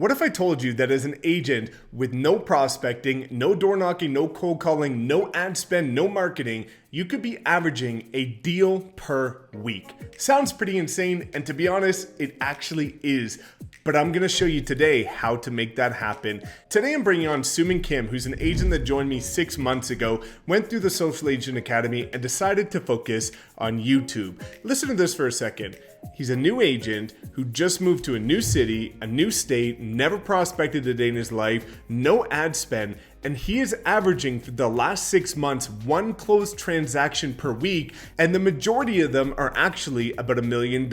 What if I told you that as an agent with no prospecting, no door knocking, no cold calling, no ad spend, no marketing, you could be averaging a deal per week? Sounds pretty insane, and to be honest, it actually is. But I'm gonna show you today how to make that happen. Today I'm bringing on Soomin, who's an agent that joined me 6 months ago, went through the Social Agent Academy, and decided to focus on YouTube. Listen to this for a second. He's a new agent who just moved to a new city, a new state, never prospected a day in his life, no ad spend, and he is averaging for the last 6 months one closed transaction per week, and the majority of them are actually about $1 million.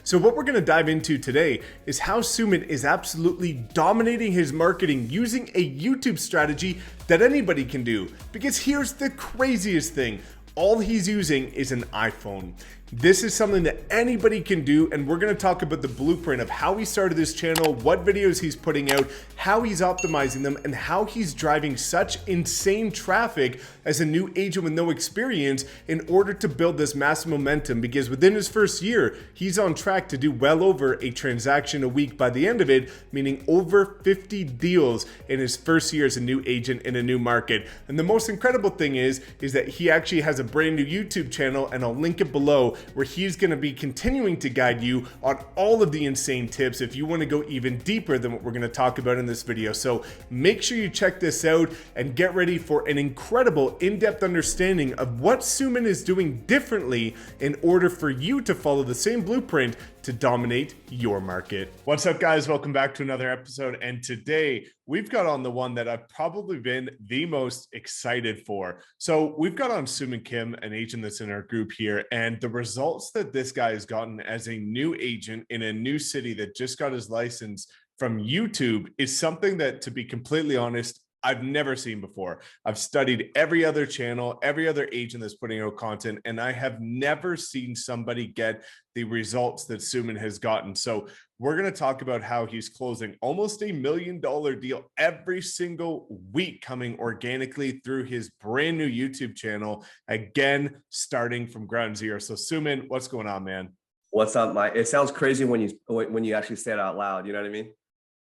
So what we're gonna dive into today is how Soomin is absolutely dominating his marketing using a YouTube strategy that anybody can do. Because here's the craziest thing. All he's using is an iPhone. This is something that anybody can do, and we're gonna talk about the blueprint of how he started this channel, what videos he's putting out, how he's optimizing them, and how he's driving such insane traffic as a new agent with no experience in order to build this massive momentum, because within his first year, he's on track to do well over a transaction a week by the end of it, meaning over 50 deals in his first year as a new agent in a new market. And the most incredible thing is that he actually has a brand new YouTube channel, and I'll link it below, where he's going to be continuing to guide you on all of the insane tips if you want to go even deeper than what we're going to talk about in this video. So make sure you check this out and get ready for an incredible in-depth understanding of what Soomin is doing differently in order for you to follow the same blueprint to dominate your market. What's up, guys? Welcome back to another episode. And today we've got on the one that I've probably been the most excited for. So we've got on Soomin, an agent that's in our group here, and the results that this guy has gotten as a new agent in a new city that just got his license from YouTube is something that, to be completely honest, I've never seen before. I've studied every other channel, every other agent that's putting out content, and I have never seen somebody get the results that Soomin has gotten. So we're going to talk about how he's closing almost $1 million deal every single week, coming organically through his brand new YouTube channel, again, starting from ground zero. So Soomin, what's going on, man? What's up, Mike? It sounds crazy when you actually say it out loud. You know what I mean?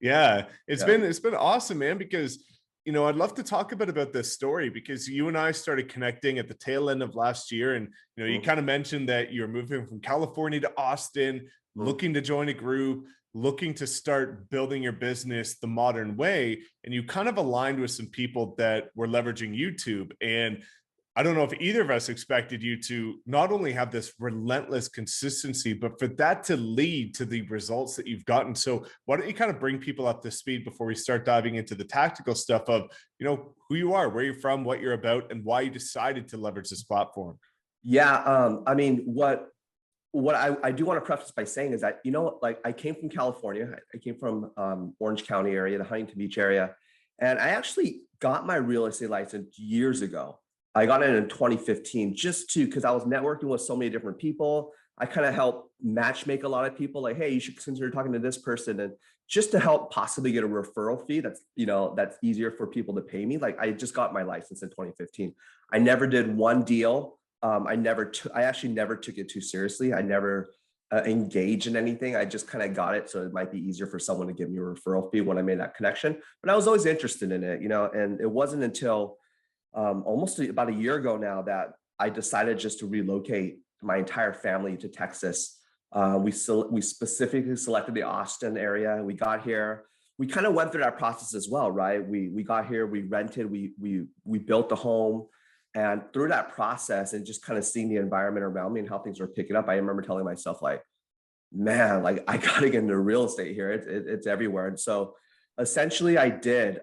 Yeah, it's been awesome, man, because I'd love to talk a bit about this story, because you and I started connecting at the tail end of last year. And, you kind of mentioned that you're moving from California to Austin, looking to join a group, looking to start building your business the modern way. And you kind of aligned with some people that were leveraging YouTube. And I don't know if either of us expected you to not only have this relentless consistency, but for that to lead to the results that you've gotten. So why don't you kind of bring people up to speed before we start diving into the tactical stuff of, who you are, where you're from, what you're about, and why you decided to leverage this platform? Yeah. I mean, what I do want to preface by saying is that, like, I came from California. I came from Orange County area, the Huntington Beach area. And I actually got my real estate license years ago. I got it in 2015 because I was networking with so many different people. I kind of helped matchmake a lot of people, like, hey, you should consider talking to this person, and just to help possibly get a referral fee that's easier for people to pay me. Like, I just got my license in 2015. I never did one deal. I actually never took it too seriously. I never engaged in anything. I just kind of got it, so it might be easier for someone to give me a referral fee when I made that connection. But I was always interested in it, and it wasn't until almost about a year ago now that I decided just to relocate my entire family to Texas. We specifically selected the Austin area. We got here. We kind of went through that process as well, right? We got here. We rented. We built the home, and through that process and just kind of seeing the environment around me and how things were picking up, I remember telling myself, like, man, like, I got to get into real estate here. It's everywhere. And so essentially, I did.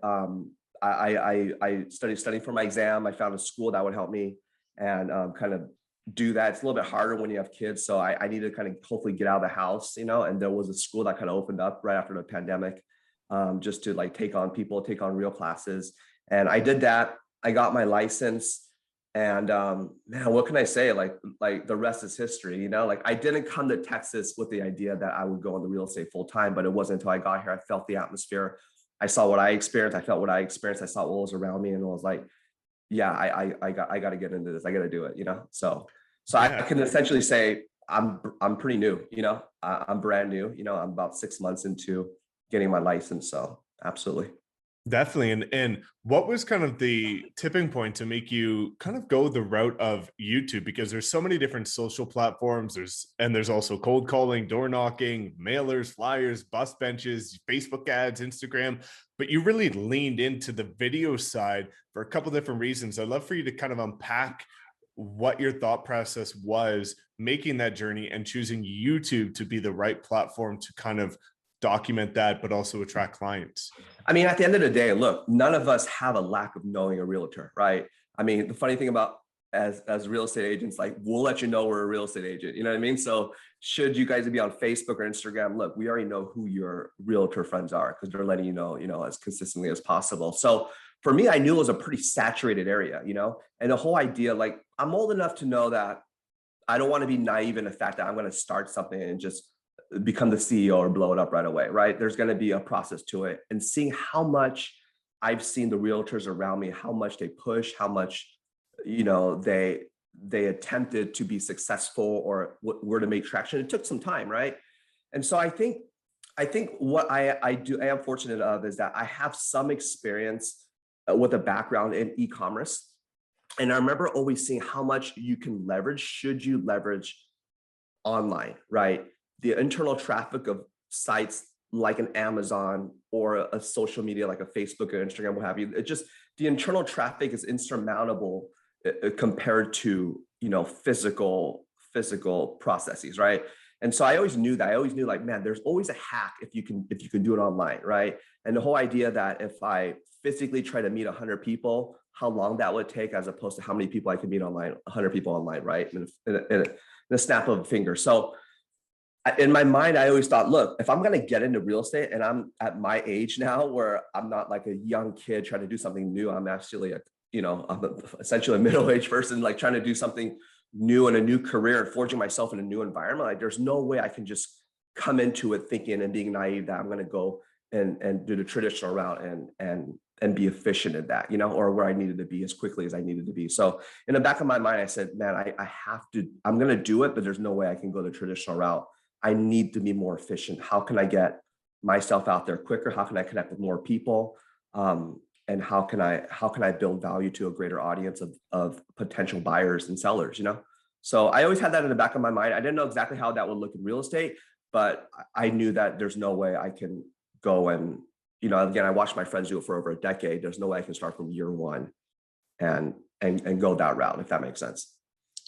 I studied for my exam. I found a school that would help me and kind of do that. It's a little bit harder when you have kids. So I needed to kind of hopefully get out of the house, and there was a school that kind of opened up right after the pandemic, just to like take on real classes. And I did that. I got my license, and man, what can I say? Like the rest is history, like, I didn't come to Texas with the idea that I would go into real estate full time, but it wasn't until I got here, I felt the atmosphere. I saw what I experienced. I felt what I experienced. I saw what was around me, and I was like, yeah, I got to get into this. I got to do it, So I can essentially say I'm pretty new, I'm brand new, I'm about 6 months into getting my license. So absolutely. Definitely. And what was kind of the tipping point to make you kind of go the route of YouTube? Because there's so many different social platforms. There's also cold calling, door knocking, mailers, flyers, bus benches, Facebook ads, Instagram. But you really leaned into the video side for a couple different reasons. I'd love for you to kind of unpack what your thought process was making that journey and choosing YouTube to be the right platform to kind of document that, but also attract clients. I mean, at the end of the day, look, none of us have a lack of knowing a realtor, right? I mean, the funny thing about as real estate agents, like we'll let you know we're a real estate agent. You know what I mean? So should you guys be on Facebook or Instagram, look, we already know who your realtor friends are because they're letting you know, as consistently as possible. So for me, I knew it was a pretty saturated area, you know, and the whole idea, like I'm old enough to know that I don't want to be naive in the fact that I'm going to start something and just become the CEO or blow it up right away, right? There's going to be a process to it. And seeing how much I've seen the realtors around me, how much they push, how much, you know, they attempted to be successful or were to make traction. It took some time, right? And so I think what I am fortunate of is that I have some experience with a background in e-commerce. And I remember always seeing how much you can leverage, should you leverage online, right? The internal traffic of sites like an Amazon or a social media like a Facebook or Instagram, what have you, it just, the internal traffic is insurmountable compared to, you know, physical processes, right? And so I always knew that. I always knew like, man, there's always a hack if you can do it online, right? And the whole idea that if I physically try to meet 100 people, how long that would take as opposed to how many people I could meet online, 100 people online, right? In a snap of a finger. So in my mind, I always thought, look, if I'm going to get into real estate and I'm at my age now where I'm not like a young kid trying to do something new, I'm actually I'm essentially a middle-aged person, like trying to do something new and a new career and forging myself in a new environment. Like there's no way I can just come into it thinking and being naive that I'm going to go and do the traditional route and be efficient at that, you know, or where I needed to be as quickly as I needed to be. So in the back of my mind, I said, man, I have to, I'm going to do it, but there's no way I can go the traditional route. I need to be more efficient. How can I get myself out there quicker? How can I connect with more people? And how can I build value to a greater audience of potential buyers and sellers, you know? So I always had that in the back of my mind. I didn't know exactly how that would look in real estate, but I knew that there's no way I can go and, you know, again, I watched my friends do it for over a decade. There's no way I can start from year one and go that route, if that makes sense.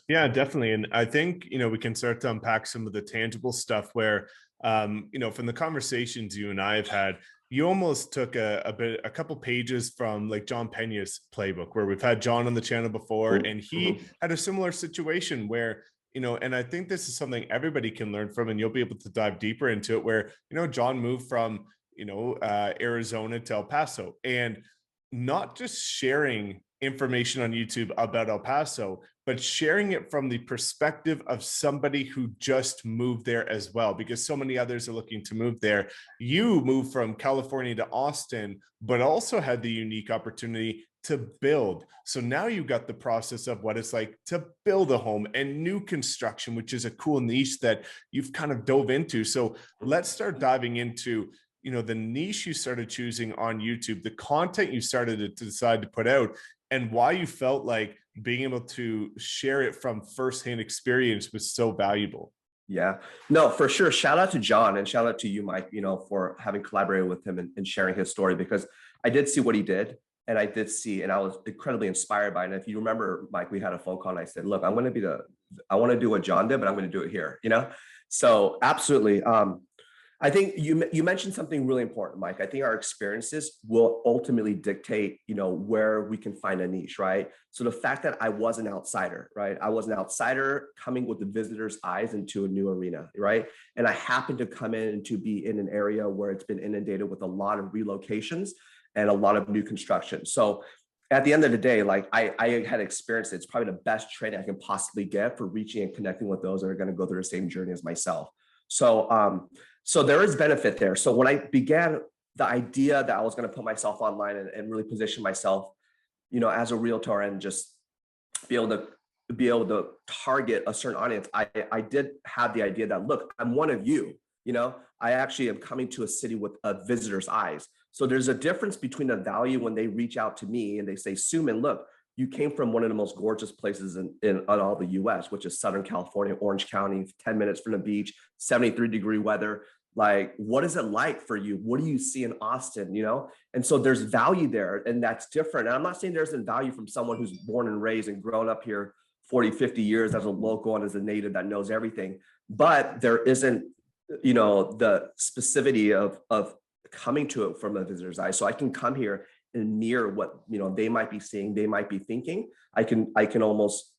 Yeah, definitely. And I think, you know, we can start to unpack some of the tangible stuff where, you know, from the conversations you and I have had, you almost took a couple pages from like John Pena's playbook, where we've had John on the channel before, and he had a similar situation where, you know, and I think this is something everybody can learn from, and you'll be able to dive deeper into it, where, you know, John moved from, you know, Arizona to El Paso, and not just sharing information on YouTube about El Paso, but sharing it from the perspective of somebody who just moved there as well, because so many others are looking to move there. You moved from California to Austin, but also had the unique opportunity to build. So now you got the process of what it's like to build a home and new construction, which is a cool niche that you've kind of dove into. So let's start diving into, you know, the niche you started choosing on YouTube, the content you started to decide to put out, and why you felt like being able to share it from firsthand experience was so valuable. Yeah, no, for sure. Shout out to John and shout out to you, Mike, you know, for having collaborated with him and sharing his story, because I did see what he did. And I did see, and I was incredibly inspired by it. And if you remember, Mike, we had a phone call and I said, look, I want to do what John did, but I'm going to do it here, you know? So absolutely. I think you mentioned something really important, Mike. I think our experiences will ultimately dictate, you know, where we can find a niche, right? So the fact that I was an outsider, right? I was an outsider coming with the visitor's eyes into a new arena, right? And I happened to come in to be in an area where it's been inundated with a lot of relocations and a lot of new construction. So at the end of the day, like I had experienced it. It's probably the best training I can possibly get for reaching and connecting with those that are going to go through the same journey as myself. So there is benefit there. So when I began the idea that I was going to put myself online and really position myself, you know, as a realtor and just be able to target a certain audience, I did have the idea that, look, I'm one of you, you know, I actually am coming to a city with a visitor's eyes. So there's a difference between the value when they reach out to me and they say, Soomin, look, you came from one of the most gorgeous places in all the US, which is Southern California, Orange County, 10 minutes from the beach, 73-degree weather. Like, what is it like for you? What do you see in Austin, you know? And so there's value there, and that's different. And I'm not saying there isn't value from someone who's born and raised and grown up here 40, 50 years as a local and as a native that knows everything. But there isn't, you know, the specificity of coming to it from a visitor's eye. So I can come here and mirror what, you know, they might be seeing, they might be thinking. I can almost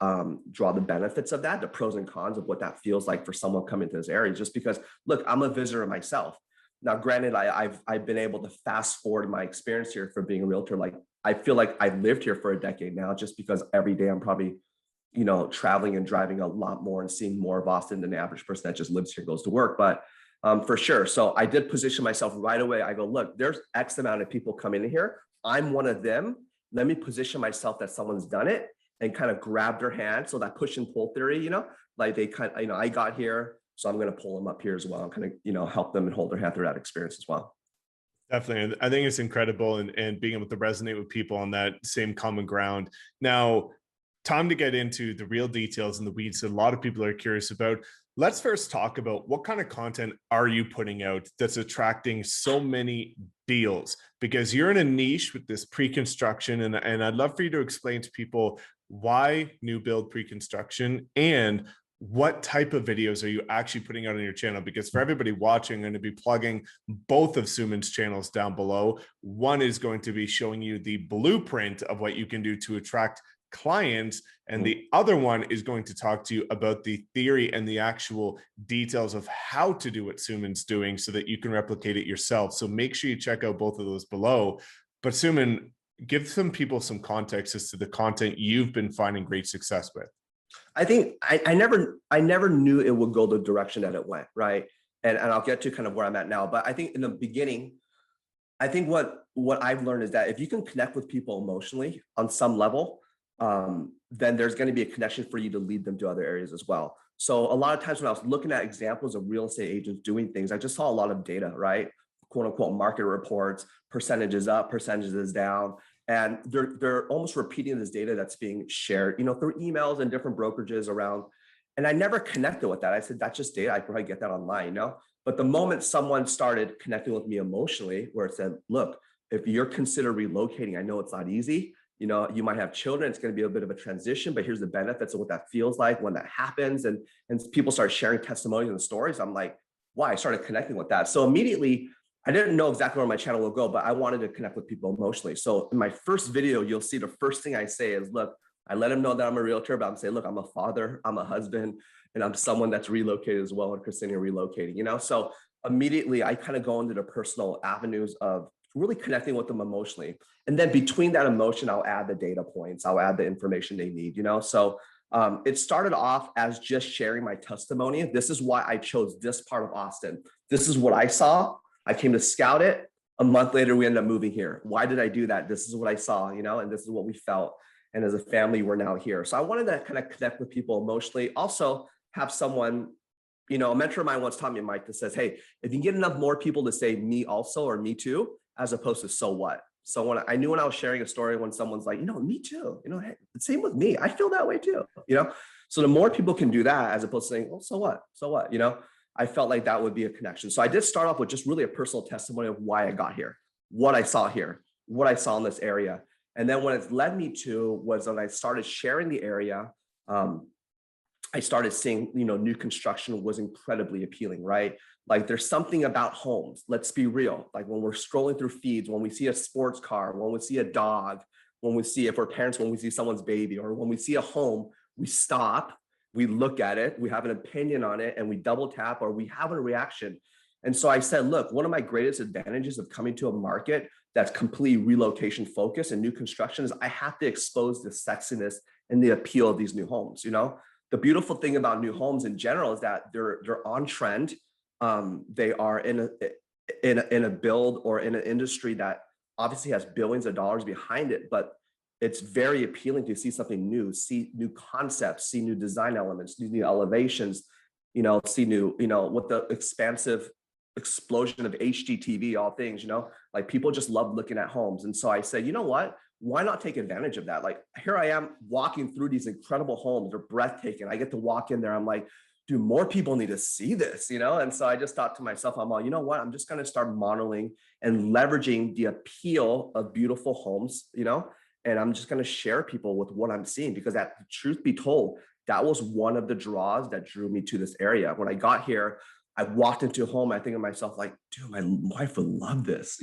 draw the benefits of that, the pros and cons of what that feels like for someone coming to this area, just because, look, I'm a visitor myself. Now, granted, I've been able to fast forward my experience here for being a realtor. Like, I feel like I've lived here for a decade now, just because every day I'm probably, you know, traveling and driving a lot more and seeing more of Austin than the average person that just lives here, goes to work. But for sure. So I did position myself right away. I go, look, there's X amount of people coming in here. I'm one of them. Let me position myself that someone's done it and kind of grab their hand. So that push and pull theory, you know, like they kind of, you know, I got here, so I'm going to pull them up here as well and kind of, you know, help them and hold their hand through that experience as well. Definitely. I think it's incredible, and being able to resonate with people on that same common ground. Now, time to get into the real details and the weeds that a lot of people are curious about. Let's first talk about what kind of content are you putting out that's attracting so many deals, because you're in a niche with this pre-construction, and I'd love for you to explain to people why new build pre-construction and what type of videos are you actually putting out on your channel? Because for everybody watching, I'm going to be plugging both of Soomin's channels down below. One is going to be showing you the blueprint of what you can do to attract clients, and the other one is going to talk to you about the theory and the actual details of how to do what Soomin's doing so that you can replicate it yourself. So make sure you check out both of those below. But Soomin, give some people some context as to the content you've been finding great success with. I think I never knew it would go the direction that it went, right? And I'll get to kind of where I'm at now. But I think in the beginning, I think what I've learned is that if you can connect with people emotionally on some level, then there's going to be a connection for you to lead them to other areas as well. So a lot of times when I was looking at examples of real estate agents doing things, I just saw a lot of data, right? Quote unquote market reports, percentages up, percentages down. And they're almost repeating this data that's being shared, you know, through emails and different brokerages around. And I never connected with that. I said, that's just data. I probably get that online, you know? But the moment someone started connecting with me emotionally, where it said, look, if you're considered relocating, I know it's not easy. You know, you might have children. It's going to be a bit of a transition, but here's the benefits of what that feels like when that happens. And people start sharing testimonies and stories. I'm like, why? I started connecting with that. So immediately, I didn't know exactly where my channel will go, but I wanted to connect with people emotionally. So in my first video, you'll see the first thing I say is, look, I let them know that I'm a realtor, but I'm saying, look, I'm a father, I'm a husband, and I'm someone that's relocated as well, and Christina relocating, you know? So immediately I kind of go into the personal avenues of really connecting with them emotionally. And then between that emotion, I'll add the data points, I'll add the information they need, you know? So it started off as just sharing my testimony. This is why I chose this part of Austin. This is what I saw. I came to scout it. A month later, we ended up moving here. Why did I do that? This is what I saw, you know, and this is what we felt. And as a family, we're now here. So I wanted to kind of connect with people emotionally. Also have someone, you know, a mentor of mine once taught me, Mike, that says, hey, if you get enough more people to say me also or me too, as opposed to so what. So when I knew when I was sharing a story, when someone's like, you know, me too, you know, hey, same with me. I feel that way too, you know? So the more people can do that, as opposed to saying, well, so what, you know? I felt like that would be a connection. So I did start off with just really a personal testimony of why I got here, what I saw here, what I saw in this area. And then what it led me to was when I started sharing the area, I started seeing, you know, new construction was incredibly appealing, right? Like there's something about homes. Let's be real. Like when we're scrolling through feeds, when we see a sports car, when we see a dog, when we see, if we're parents, when we see someone's baby, or when we see a home, we stop, we look at it, we have an opinion on it, and we double tap or we have a reaction. And so I said, look, one of my greatest advantages of coming to a market that's completely relocation focused and new construction is I have to expose the sexiness and the appeal of these new homes. You know, the beautiful thing about new homes in general is that they're on trend. They are in a build or in an industry that obviously has billions of dollars behind it, but it's very appealing to see something new, see new concepts, see new design elements, new elevations, you know, see new, you know, with the expansive explosion of HGTV, all things, like people just love looking at homes. And so I said, you know what? Why not take advantage of that? Like here I am walking through these incredible homes. They're breathtaking. I get to walk in there. I'm like, dude, more people need to see this, And so I just thought to myself, I'm all, you know what? I'm just going to start modeling and leveraging the appeal of beautiful homes, and I'm just going to share people with what I'm seeing, because that, truth be told, that was one of the draws that drew me to this area. When I got here, I walked into a home, I think of myself like, dude, my wife would love this,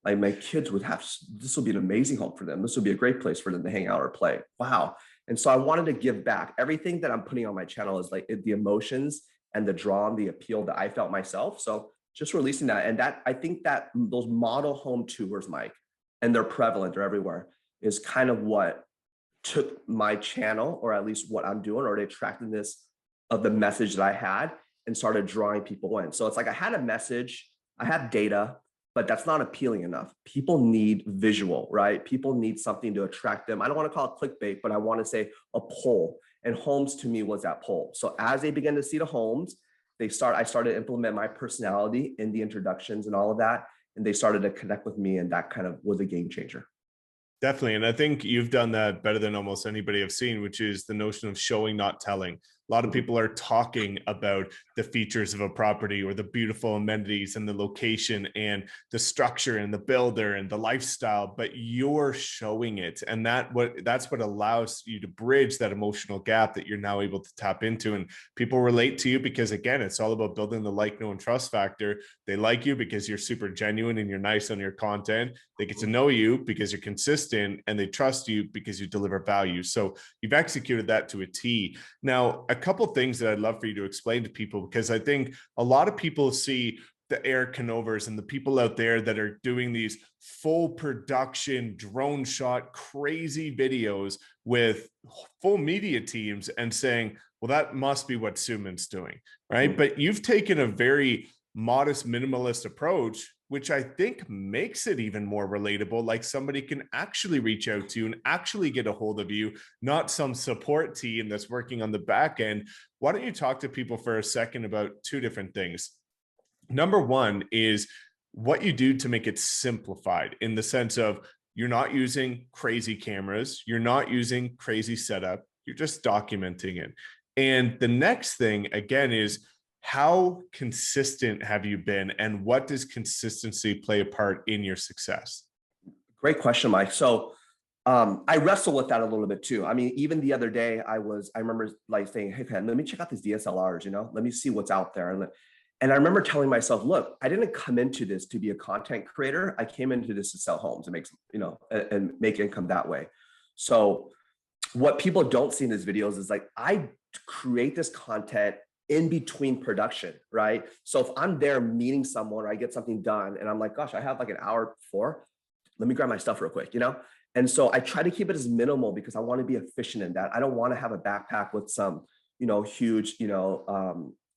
like my kids would have, this will be an amazing home for them. This would be a great place for them to hang out or play. Wow. And so I wanted to give back. Everything that I'm putting on my channel is like the emotions and the draw and the appeal that I felt myself. So just releasing that. And that, I think that those model home tours, Mike, and they're prevalent, they're everywhere, is kind of what took my channel, or at least what I'm doing, or the attractiveness of the message that I had, and started drawing people in. So it's like I had a message, I have data, but that's not appealing enough. People need visual, right? People need something to attract them. I don't want to call it clickbait, but I want to say a poll. And homes to me was that poll. So as they began to see the homes, I started to implement my personality in the introductions and all of that. And they started to connect with me, and that kind of was a game changer. Definitely. And I think you've done that better than almost anybody I've seen, which is the notion of showing, not telling. A lot of people are talking about the features of a property, or the beautiful amenities and the location and the structure and the builder and the lifestyle, but you're showing it. And that's what allows you to bridge that emotional gap that you're now able to tap into. And people relate to you because, again, it's all about building the like, know, and trust factor. They like you because you're super genuine and you're nice on your content. They get to know you because you're consistent, and they trust you because you deliver value. So you've executed that to a T. Now, a couple things that I'd love for you to explain to people, because I think a lot of people see the Eric Canovers and the people out there that are doing these full production drone shot crazy videos with full media teams and saying, well, that must be what Soomin's doing, right? Mm-hmm. But you've taken a very modest, minimalist approach, which I think makes it even more relatable. Like somebody can actually reach out to you and actually get a hold of you, not some support team that's working on the back end. Why don't you talk to people for a second about two different things? Number one is what you do to make it simplified, in the sense of you're not using crazy cameras, you're not using crazy setup, you're just documenting it. And the next thing, again, is how consistent have you been, and what does consistency play a part in your success? Great question, Mike. So I wrestle with that a little bit too. I mean, even the other day, I remember like saying, hey, man, let me check out these DSLRs, let me see what's out there. And I remember telling myself, look, I didn't come into this to be a content creator. I came into this to sell homes and make, and make income that way. So what people don't see in these videos is like, I create this content in between production, right? So if I'm there meeting someone, or I get something done and I'm like, gosh, I have like an hour before, let me grab my stuff real quick, And so I try to keep it as minimal, because I want to be efficient in that. I don't want to have a backpack with some, huge,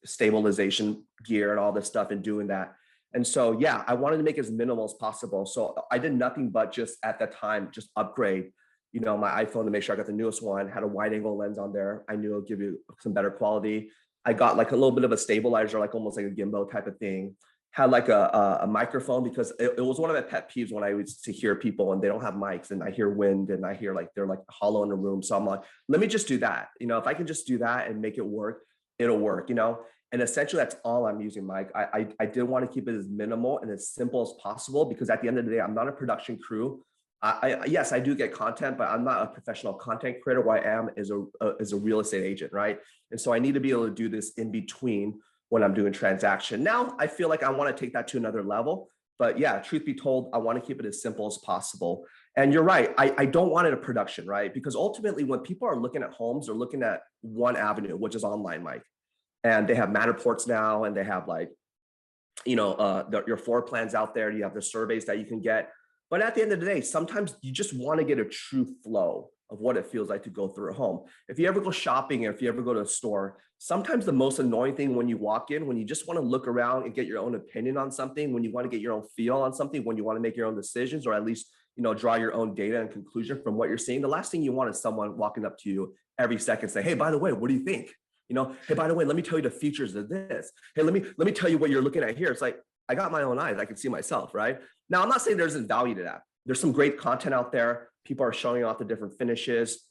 stabilization gear and all this stuff and doing that. And so, yeah, I wanted to make it as minimal as possible. So I did nothing but just at that time, just upgrade, my iPhone to make sure I got the newest one, had a wide angle lens on there. I knew it'll give you some better quality. I got like a little bit of a stabilizer, like almost like a gimbal type of thing. Had like a microphone, because it was one of my pet peeves when I used to hear people and they don't have mics, and I hear wind and I hear like they're like hollow in the room. So I'm like, let me just do that. If I can just do that and make it work, it'll work, And essentially that's all I'm using, Mike. I did want to keep it as minimal and as simple as possible, because at the end of the day, I'm not a production crew. Yes, I do get content, but I'm not a professional content creator. What I am is a real estate agent, right? And so I need to be able to do this in between when I'm doing transaction. Now, I feel like I want to take that to another level. But yeah, truth be told, I want to keep it as simple as possible. And you're right, I don't want it a production, right? Because ultimately, when people are looking at homes, they're looking at one avenue, which is online, Mike. And they have Matterports now, and they have like, your floor plans out there. You have the surveys that you can get. But at the end of the day, sometimes you just want to get a true flow of what it feels like to go through a home. If you ever go shopping, or if you ever go to a store, sometimes the most annoying thing when you walk in, when you just want to look around and get your own opinion on something, when you want to get your own feel on something, when you want to make your own decisions, or at least, draw your own data and conclusion from what you're seeing, the last thing you want is someone walking up to you every second say, hey, by the way, what do you think? Hey, by the way, let me tell you the features of this. Hey, let me tell you what you're looking at here. It's like, I got my own eyes. I can see myself, right? Now, I'm not saying there isn't value to that. There's some great content out there. People are showing off the different finishes,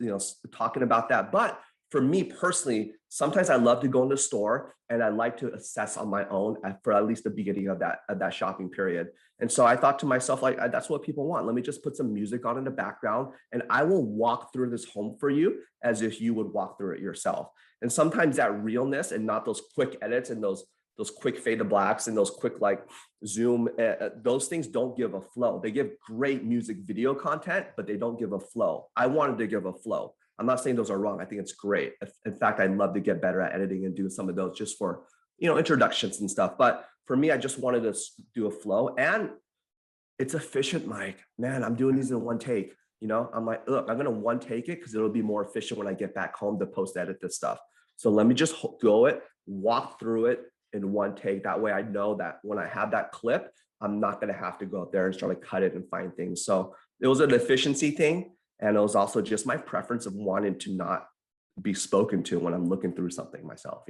talking about that. But for me personally, sometimes I love to go in the store and I like to assess on my own for at least the beginning of that shopping period. And so I thought to myself, like, that's what people want. Let me just put some music on in the background and I will walk through this home for you as if you would walk through it yourself. And sometimes that realness and not those quick edits and those quick fade to blacks and those quick like zoom, those things don't give a flow. They give great music video content, but they don't give a flow. I wanted to give a flow. I'm not saying those are wrong. I think it's great. In fact, I'd love to get better at editing and do some of those just for, introductions and stuff. But for me, I just wanted to do a flow, and it's efficient, Mike. Man, I'm doing these in one take. I'm like, look, I'm going to one take it because it'll be more efficient when I get back home to post edit this stuff. So let me just go it, walk through it in one take. That way I know that when I have that clip, I'm not going to have to go out there and try to cut it and find things. So it was an efficiency thing. And it was also just my preference of wanting to not be spoken to when I'm looking through something myself,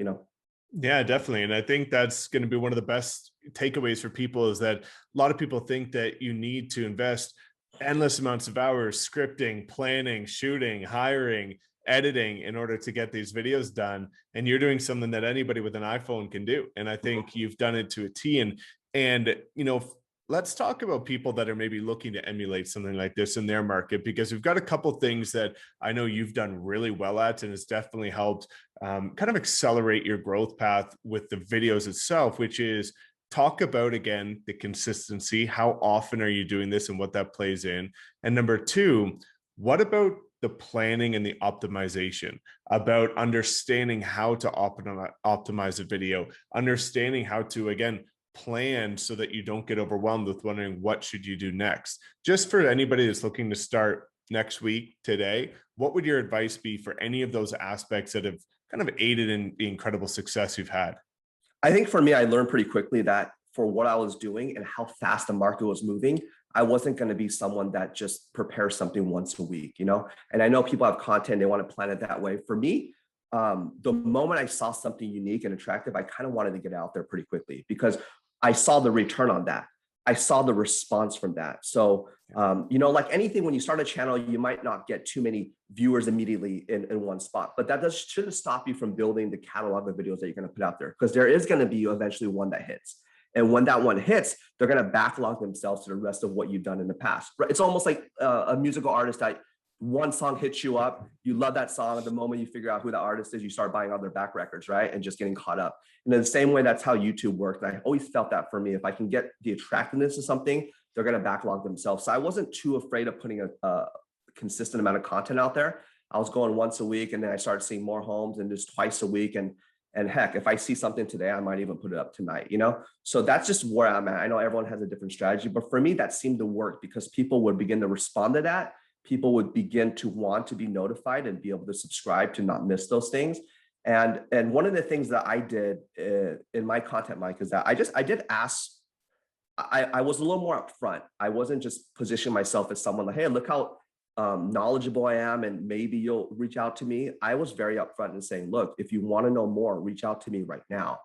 Yeah, definitely. And I think that's going to be one of the best takeaways for people, is that a lot of people think that you need to invest endless amounts of hours scripting, planning, shooting, hiring, editing in order to get these videos done. And you're doing something that anybody with an iPhone can do. And I think you've done it to a T. And let's talk about people that are maybe looking to emulate something like this in their market, because we've got a couple of things that I know you've done really well at, and it's definitely helped kind of accelerate your growth path with the videos itself, which is talk about, again, the consistency. How often are you doing this and what that plays in? And number two, what about the planning and the optimization, about understanding how to optimize a video, understanding how to, again, plan so that you don't get overwhelmed with wondering what should you do next. Just for anybody that's looking to start next week, today, what would your advice be for any of those aspects that have kind of aided in the incredible success you've had? I think for me, I learned pretty quickly that for what I was doing and how fast the market was moving, I wasn't going to be someone that just prepares something once a week, And I know people have content, they want to plan it that way. For me, the moment I saw something unique and attractive, I kind of wanted to get out there pretty quickly because I saw the return on that. I saw the response from that. So, like anything, when you start a channel, you might not get too many viewers immediately in one spot, but that shouldn't stop you from building the catalog of videos that you're going to put out there, because there is going to be eventually one that hits. And when that one hits, they're going to backlog themselves to the rest of what you've done in the past. Right? It's almost like a musical artist that one song hits you up, you love that song. At the moment you figure out who the artist is, you start buying all their back records, right? And just getting caught up. And in the same way, that's how YouTube worked. And I always felt that for me, if I can get the attractiveness of something, they're going to backlog themselves. So I wasn't too afraid of putting a consistent amount of content out there. I was going once a week, and then I started seeing more homes and just twice a week. And heck, if I see something today, I might even put it up tonight, So that's just where I'm at. I know everyone has a different strategy, but for me, that seemed to work because people would begin to respond to that. People would begin to want to be notified and be able to subscribe to not miss those things. And one of the things that I did in my content, Mike, is that I did ask. I was a little more upfront. I wasn't just positioning myself as someone like, hey, look how knowledgeable I am, and maybe you'll reach out to me. I was very upfront in saying, look, if you want to know more, reach out to me right now.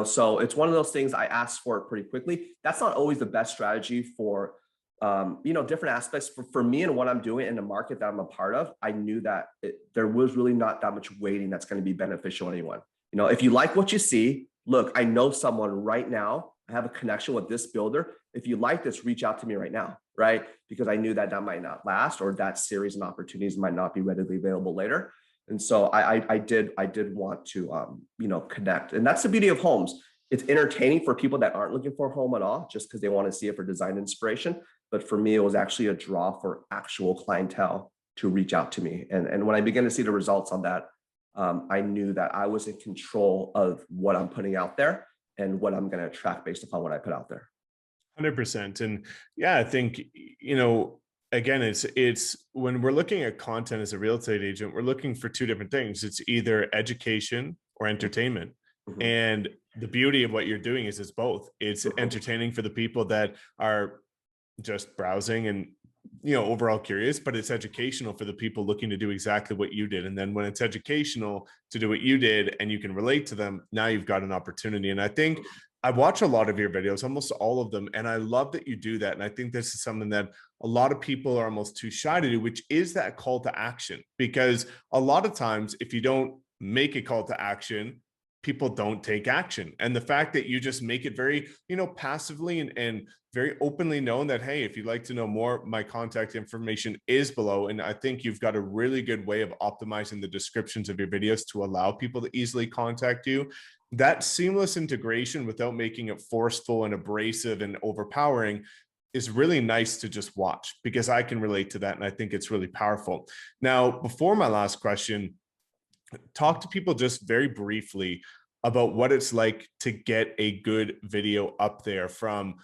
So it's one of those things. I asked for it pretty quickly. That's not always the best strategy for different aspects for me and what I'm doing in the market that I'm a part of. I knew that there was really not that much waiting that's going to be beneficial to anyone. If you like what you see, look, I know someone right now. I have a connection with this builder. If you like this, reach out to me right now, right? Because I knew that might not last, or that series and opportunities might not be readily available later. And so I did want to, connect. And that's the beauty of homes. It's entertaining for people that aren't looking for a home at all, just because they want to see it for design inspiration. But for me, it was actually a draw for actual clientele to reach out to me. And when I began to see the results on that, I knew that I was in control of what I'm putting out there and what I'm going to attract based upon what I put out there. 100%. And yeah, I think, again, it's when we're looking at content as a real estate agent, we're looking for two different things. It's either education or entertainment. Mm-hmm. And the beauty of what you're doing is it's both. It's entertaining for the people that are just browsing and overall curious, but it's educational for the people looking to do exactly what you did. And then when it's educational to do what you did and you can relate to them, now you've got an opportunity. And I think I watch a lot of your videos, almost all of them, and I love that you do that. And I think this is something that a lot of people are almost too shy to do, which is that call to action. Because a lot of times, if you don't make a call to action, people don't take action. And the fact that you just make it very, passively and very openly known that, hey, if you'd like to know more, my contact information is below. And I think you've got a really good way of optimizing the descriptions of your videos to allow people to easily contact you. That seamless integration without making it forceful and abrasive and overpowering is really nice to just watch, because I can relate to that. And I think it's really powerful. Now, before my last question, talk to people just very briefly about what it's like to get a good video up there. From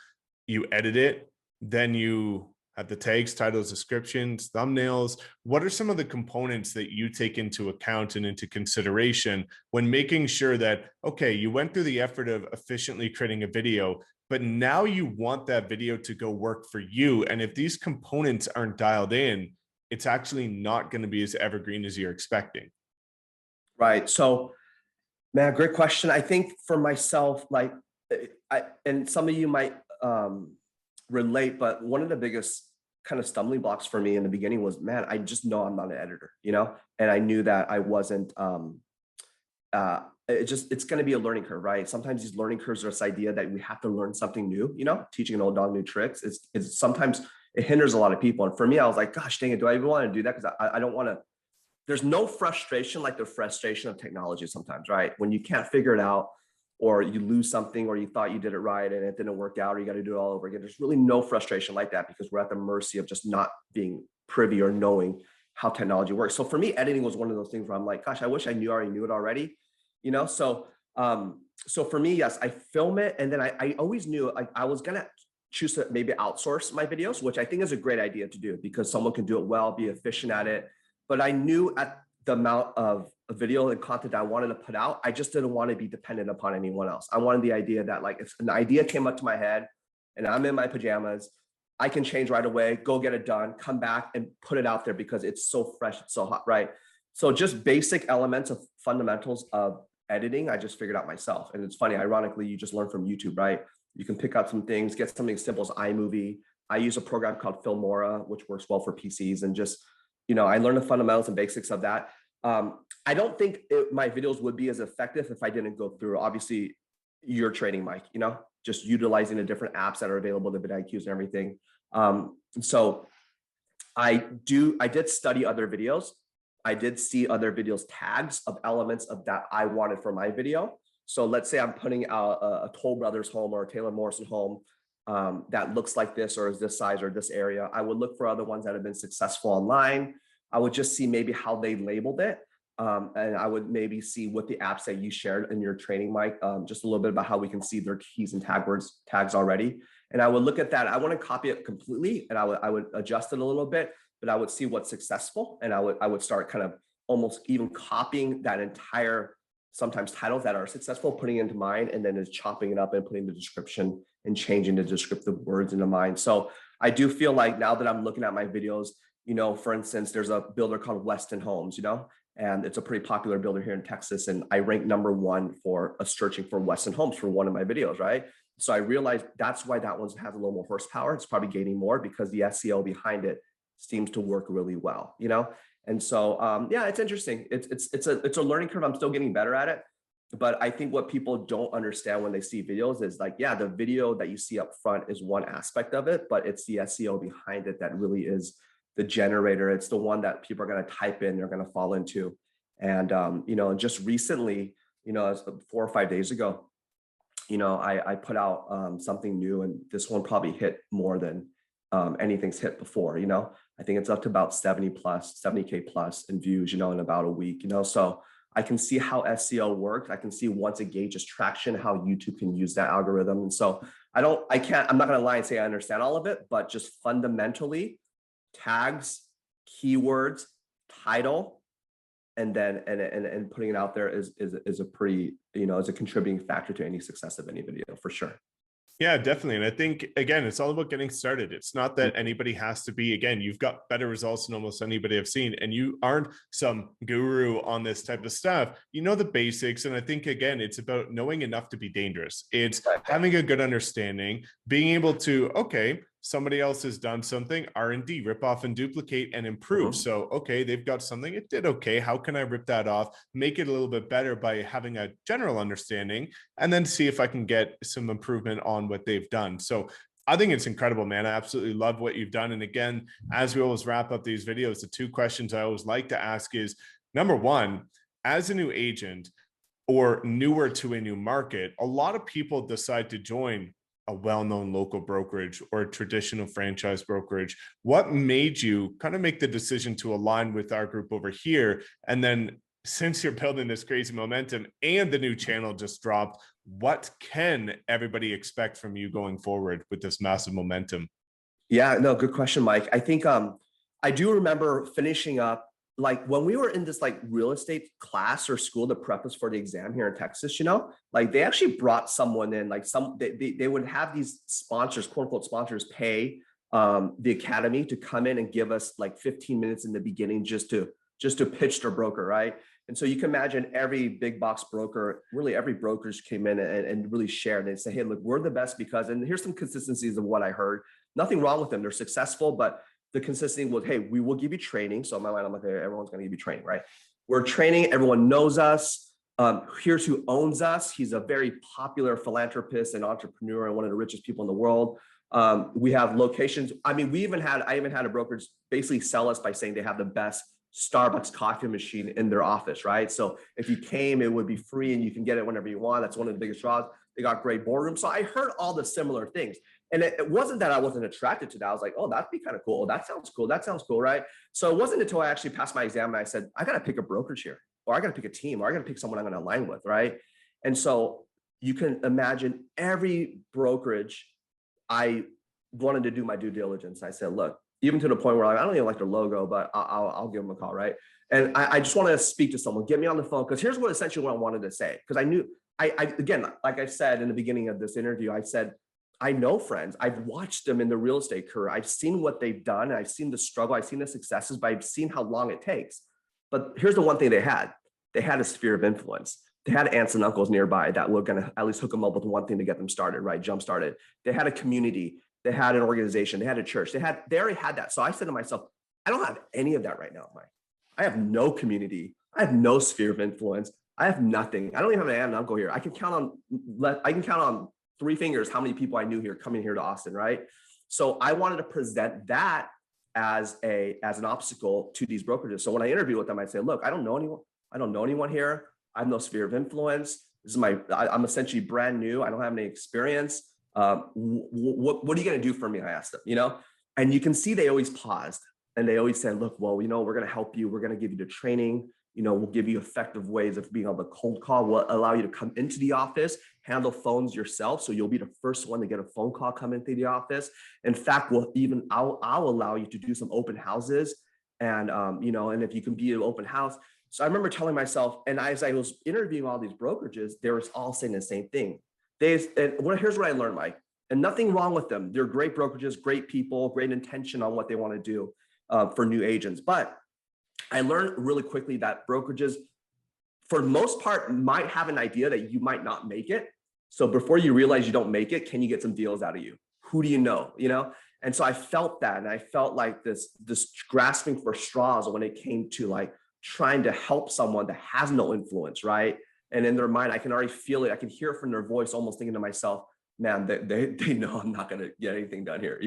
you edit it, then you have the tags, titles, descriptions, thumbnails. What are some of the components that you take into account and into consideration when making sure that, okay, you went through the effort of efficiently creating a video, but now you want that video to go work for you? And if these components aren't dialed in, it's actually not going to be as evergreen as you're expecting. Right. So, man, great question. I think for myself, like, and some of you might relate, but one of the biggest kind of stumbling blocks for me in the beginning was, man, I just know I'm not an editor, and I knew that I wasn't. It's going to be a learning curve, right? Sometimes these learning curves are this idea that we have to learn something new. Teaching an old dog new tricks. It's sometimes it hinders a lot of people. And for me, I was like, gosh, dang it, do I even want to do that? Because I don't want to. There's no frustration like the frustration of technology sometimes, right? When you can't figure it out, or you lose something, or you thought you did it right and it didn't work out, or you got to do it all over again. There's really no frustration like that, because we're at the mercy of just not being privy or knowing how technology works. So for me, editing was one of those things where I'm like, gosh, I wish I already knew it already, So for me, yes, I film it, and then I always knew, like, I was gonna choose to maybe outsource my videos, which I think is a great idea to do, because someone can do it well, be efficient at it. But I knew at the amount of video and content I wanted to put out, I just didn't want to be dependent upon anyone else. I wanted the idea that, like, if an idea came up to my head and I'm in my pajamas, I can change right away, go get it done, come back and put it out there, because it's so fresh, it's so hot, right? So just basic elements of fundamentals of editing, I just figured out myself. And it's funny, ironically, you just learn from YouTube, right? You can pick out some things, get something simple as iMovie. I use a program called Filmora, which works well for PCs, and just, I learned the fundamentals and basics of that. I don't think my videos would be as effective if I didn't go through, obviously, your training, Mike, just utilizing the different apps that are available, the vidIQs and everything. So I did study other videos. I did see other videos tags of elements of that I wanted for my video. So let's say I'm putting out a Toll Brothers home or a Taylor Morrison home that looks like this, or is this size, or this area. I would look for other ones that have been successful online. I would just see maybe how they labeled it. And I would maybe see what the apps that you shared in your training, Mike, just a little bit about how we can see their keys and tags already. And I would look at that. I wouldn't copy it completely, and I would adjust it a little bit, but I would see what's successful. And I would start kind of almost even copying that entire, sometimes titles that are successful, putting into mine, and then just chopping it up and putting the description and changing the descriptive words into mine. So I do feel like now that I'm looking at my videos, for instance, there's a builder called Weston Homes, and it's a pretty popular builder here in Texas. And I rank #1 for searching for Weston Homes for one of my videos, right? So I realized that's why that one has a little more horsepower. It's probably gaining more because the SEO behind it seems to work really well, And so, yeah, it's interesting. It's a learning curve. I'm still getting better at it. But I think what people don't understand when they see videos is, like, yeah, the video that you see up front is one aspect of it, but it's the SEO behind it that really is the generator. It's the one that people are going to type in, they're going to fall into. And, just recently, 4 or 5 days ago, I put out something new, and this one probably hit more than anything's hit before. I think it's up to about 70K plus in views, in about a week, so I can see how SEO works. I can see, once it gauges traction, how YouTube can use that algorithm. And so I'm not going to lie and say I understand all of it, but just fundamentally, tags, keywords, title, and then and putting it out there is a pretty, is a contributing factor to any success of any video, for sure. Yeah, definitely. And I think, again, it's all about getting started. It's not that anybody has to be, again, you've got better results than almost anybody I've seen, and you aren't some guru on this type of stuff. You know the basics. And I think, again, it's about knowing enough to be dangerous. It's having a good understanding, being able to, okay, somebody else has done something, R&D, rip off and duplicate and improve. Mhm. So, okay, they've got something, it did okay. How can I rip that off, make it a little bit better by having a general understanding, and then see if I can get some improvement on what they've done. So I think it's incredible, man. I absolutely love what you've done. And again, as we always wrap up these videos, the two questions I always like to ask is, number one, as a new agent or newer to a new market, a lot of people decide to join a well-known local brokerage or a traditional franchise brokerage. What made you kind of make the decision to align with our group over here? And then, since you're building this crazy momentum and the new channel just dropped, what can everybody expect from you going forward with this massive momentum? Yeah, no, good question, Mike. I think I do remember finishing up, like when we were in this like real estate class or school to prep us for the exam here in Texas, like they actually brought someone in, like they would have these sponsors, quote unquote sponsors, pay the academy to come in and give us like 15 minutes in the beginning just to pitch their broker, right? And so you can imagine every big box broker, really every brokerage came in and really shared and say, hey, look, we're the best because, and here's some consistencies of what I heard. Nothing wrong with them. They're successful, but the consistency was, hey, we will give you training. So in my mind, I'm like, hey, everyone's going to give you training, right? We're training. Everyone knows us. Here's who owns us. He's a very popular philanthropist and entrepreneur and one of the richest people in the world. We have locations. I mean, I even had a brokerage basically sell us by saying they have the best Starbucks coffee machine in their office, right? So if you came, it would be free and you can get it whenever you want. That's one of the biggest draws. They got great boardrooms. So I heard all the similar things. And it wasn't that I wasn't attracted to that. I was like, oh, that'd be kind of cool. That sounds cool. That sounds cool, right? So it wasn't until I actually passed my exam and I said, I got to pick a brokerage here, or I got to pick a team, or I got to pick someone I'm going to align with, right? And so you can imagine every brokerage, I wanted to do my due diligence. I said, look, even to the point where I don't even like their logo, but I'll give them a call, right? And I just want to speak to someone, get me on the phone, because here's what essentially what I wanted to say. Because I knew, again, like I said in the beginning of this interview, I said, I know friends. I've watched them in the real estate career. I've seen what they've done. I've seen the struggle. I've seen the successes, but I've seen how long it takes. But here's the one thing they had. They had a sphere of influence. They had aunts and uncles nearby that were going to at least hook them up with one thing to get them started, right? Jump started. They had a community. They had an organization. They had a church. They already had that. So I said to myself, I don't have any of that right now, Mike. I have no community. I have no sphere of influence. I have nothing. I don't even have an aunt and uncle here. I can count on three fingers how many people I knew here coming here to Austin, right? So I wanted to present that as an obstacle to these brokerages. So when I interview with them, I'd say, look, I don't know anyone. I don't know anyone here. I have no sphere of influence. I'm essentially brand new. I don't have any experience. What are you going to do for me? I asked them, and you can see they always paused and they always said, look, well, we're going to help you. We're going to give you the training. We'll give you effective ways of being able to cold call. We'll allow you to come into the office, handle phones yourself. So you'll be the first one to get a phone call come into the office. In fact, I'll allow you to do some open houses and, and if you can be an open house. So I remember telling myself, and as I was interviewing all these brokerages, they were all saying the same thing. Here's what I learned, Mike, and nothing wrong with them. They're great brokerages, great people, great intention on what they want to do for new agents. But I learned really quickly that brokerages, for the most part, might have an idea that you might not make it. So before you realize you don't make it, can you get some deals out of you? Who do you know? And so I felt that, and I felt like this grasping for straws when it came to like trying to help someone that has no influence, right? And in their mind, I can already feel it. I can hear it from their voice, almost thinking to myself, man, they know I'm not going to get anything done here,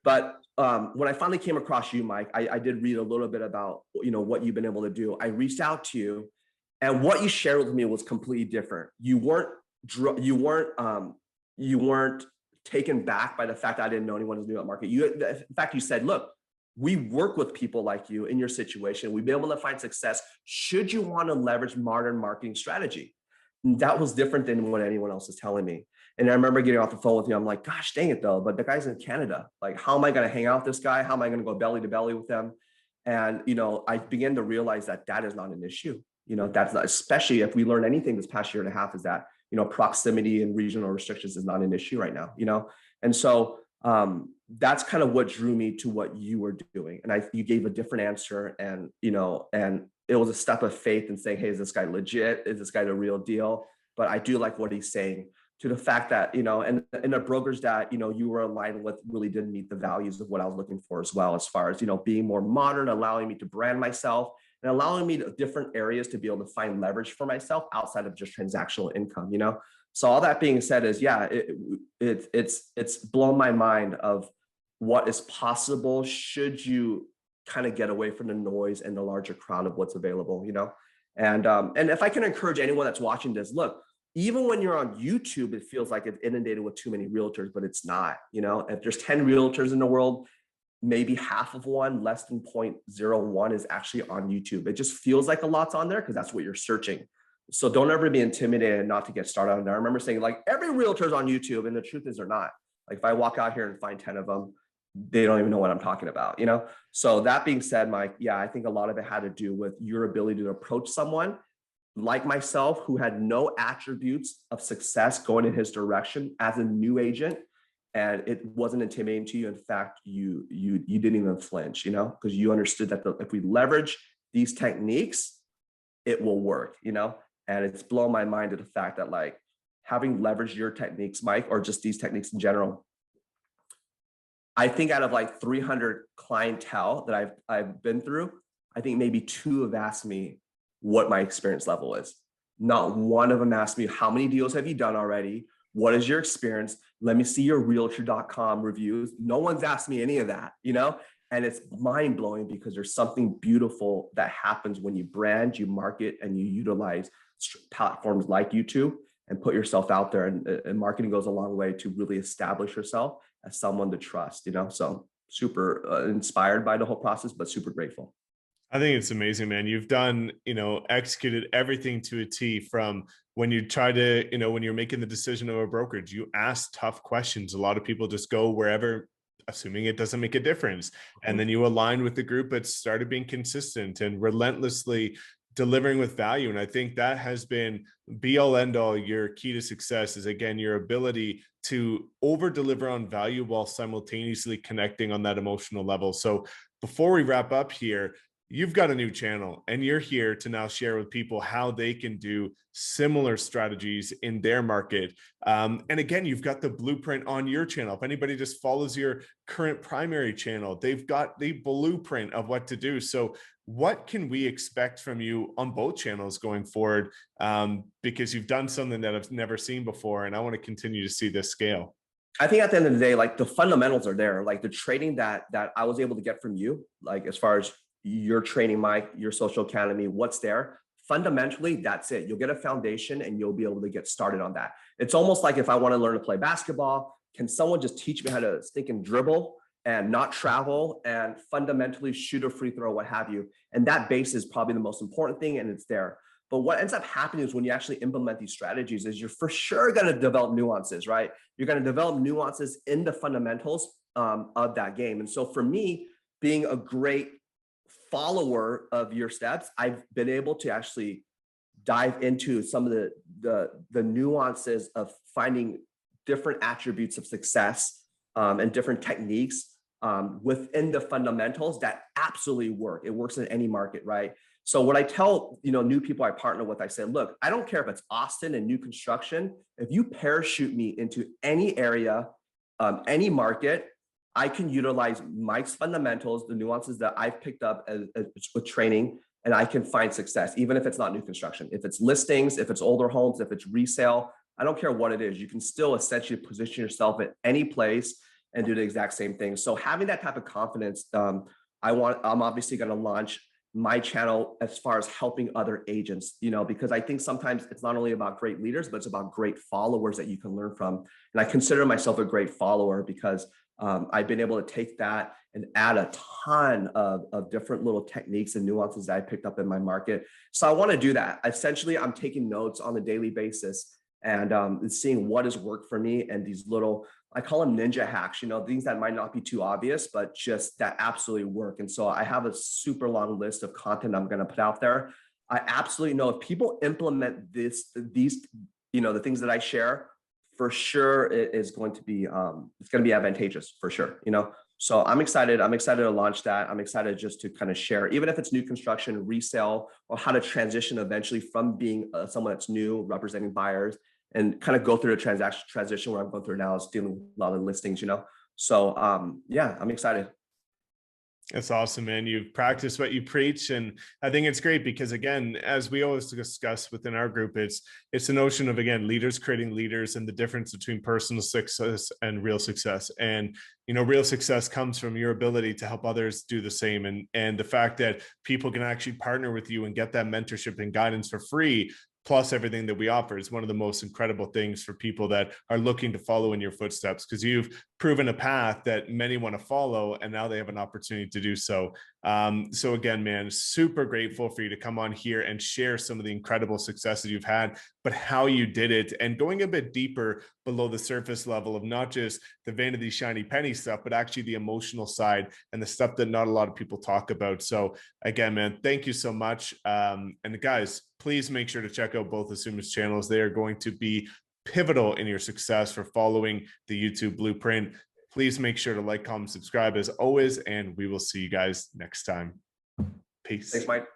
But when I finally came across you, Mike, I did read a little bit about, what you've been able to do. I reached out to you, and what you shared with me was completely different. You weren't taken back by the fact that I didn't know anyone who's new at market. In fact, you said, look, we work with people like you in your situation. We've been able to find success should you want to leverage modern marketing strategy. And that was different than what anyone else is telling me. And I remember getting off the phone with you. I'm like, gosh, dang it though. But the guy's in Canada. Like, how am I going to hang out with this guy? How am I going to go belly to belly with them? And, I began to realize that is not an issue. That's not, especially if we learned anything this past year and a half, is that proximity and regional restrictions is not an issue right now, And so that's kind of what drew me to what you were doing. And you gave a different answer, and, and it was a step of faith in saying, hey, is this guy legit? Is this guy the real deal? But I do like what he's saying, to the fact that, and the brokers that, you were aligned with really did meet the values of what I was looking for as well, as far as, being more modern, allowing me to brand myself, and allowing me to different areas to be able to find leverage for myself outside of just transactional income, So all that being said is, yeah, it's blown my mind of what is possible should you kind of get away from the noise and the larger crowd of what's available, And if I can encourage anyone that's watching this, look, even when you're on YouTube, it feels like it's inundated with too many realtors, but it's not. If there's 10 realtors in the world, maybe half of one, less than 0.01 is actually on YouTube. It just feels like a lot's on there because that's what you're searching. So don't ever be intimidated not to get started on there. I remember saying, like, every realtor's on YouTube, and the truth is they're not. Like, if I walk out here and find 10 of them, they don't even know what I'm talking about, So that being said, Mike, yeah, I think a lot of it had to do with your ability to approach someone like myself who had no attributes of success going in his direction as a new agent, and it wasn't intimidating to you. In fact, you didn't even flinch, because you understood that if we leverage these techniques, it will work, And it's blown my mind to the fact that, like, having leveraged your techniques, Mike, or just these techniques in general, I think out of like 300 clientele that I've been through, I think maybe 2 have asked me what my experience level is. Not one of them asked me, how many deals have you done already? What is your experience? Let me see your Realtor.com reviews. No one's asked me any of that, And it's mind blowing because there's something beautiful that happens when you brand, you market, and you utilize platforms like YouTube and put yourself out there. And marketing goes a long way to really establish yourself as someone to trust, So super inspired by the whole process, but super grateful. I think it's amazing, man. You've done, executed everything to a T, from when you try to, when you're making the decision of a brokerage, you ask tough questions. A lot of people just go wherever, assuming it doesn't make a difference. And then you align with the group that started being consistent and relentlessly delivering with value. And I think that has been be all end all. Your key to success is, again, your ability to over deliver on value while simultaneously connecting on that emotional level. So before we wrap up here, you've got a new channel, and you're here to now share with people how they can do similar strategies in their market. And again, you've got the blueprint on your channel. If anybody just follows your current primary channel, they've got the blueprint of what to do. So what can we expect from you on both channels going forward? Because you've done something that I've never seen before, and I want to continue to see this scale. I think at the end of the day, like, the fundamentals are there. Like, the trading that I was able to get from you, like, as far as your training, Mike, your social academy, what's there, fundamentally, that's it. You'll get a foundation and you'll be able to get started on that. It's almost like, if I want to learn to play basketball, can someone just teach me how to stick and dribble and not travel and fundamentally shoot a free throw, what have you? And that base is probably the most important thing, and it's there. But what ends up happening is, when you actually implement these strategies, is you're for sure going to develop nuances, right? You're going to develop nuances in the fundamentals of that game. And so for me, being a great follower of your steps, I've been able to actually dive into some of the nuances of finding different attributes of success and different techniques within the fundamentals that absolutely work. It works in any market, right? So what I tell new people I partner with, I say, look, I don't care if it's Austin and new construction. If you parachute me into any area, any market, I can utilize Mike's fundamentals, the nuances that I've picked up with training, and I can find success, even if it's not new construction. If it's listings, if it's older homes, if it's resale, I don't care what it is. You can still essentially position yourself at any place and do the exact same thing. So having that type of confidence, I'm obviously going to launch my channel as far as helping other agents, because I think sometimes it's not only about great leaders, but it's about great followers that you can learn from. And I consider myself a great follower because I've been able to take that and add a ton of different little techniques and nuances that I picked up in my market. So I want to do that. Essentially, I'm taking notes on a daily basis and seeing what has worked for me, and these little, I call them ninja hacks, things that might not be too obvious, but just that absolutely work. And so I have a super long list of content I'm going to put out there. I absolutely know if people implement these the things that I share, for sure it is going to be it's going to be advantageous for sure. So I'm excited. I'm excited to launch that. I'm excited just to kind of share, even if it's new construction, resale, or how to transition eventually from being someone that's new, representing buyers, and kind of go through the transition where I'm going through now, is dealing with a lot of listings. So yeah, I'm excited. That's awesome, man. You've practiced what you preach. And I think it's great because, again, as we always discuss within our group, it's the notion of, again, leaders creating leaders and the difference between personal success and real success. And, real success comes from your ability to help others do the same. And the fact that people can actually partner with you and get that mentorship and guidance for free, plus everything that we offer, is one of the most incredible things for people that are looking to follow in your footsteps, because you've proven a path that many want to follow, and now they have an opportunity to do so. So again, man, super grateful for you to come on here and share some of the incredible successes you've had, but how you did it, and going a bit deeper below the surface level of not just the vanity shiny penny stuff, but actually the emotional side and the stuff that not a lot of people talk about. So again, man, thank you so much. And guys, please make sure to check out both of Soomin's channels. They are going to be pivotal in your success for following the YouTube blueprint. Please make sure to like, comment, subscribe as always, and we will see you guys next time. Peace. Thanks, Mike.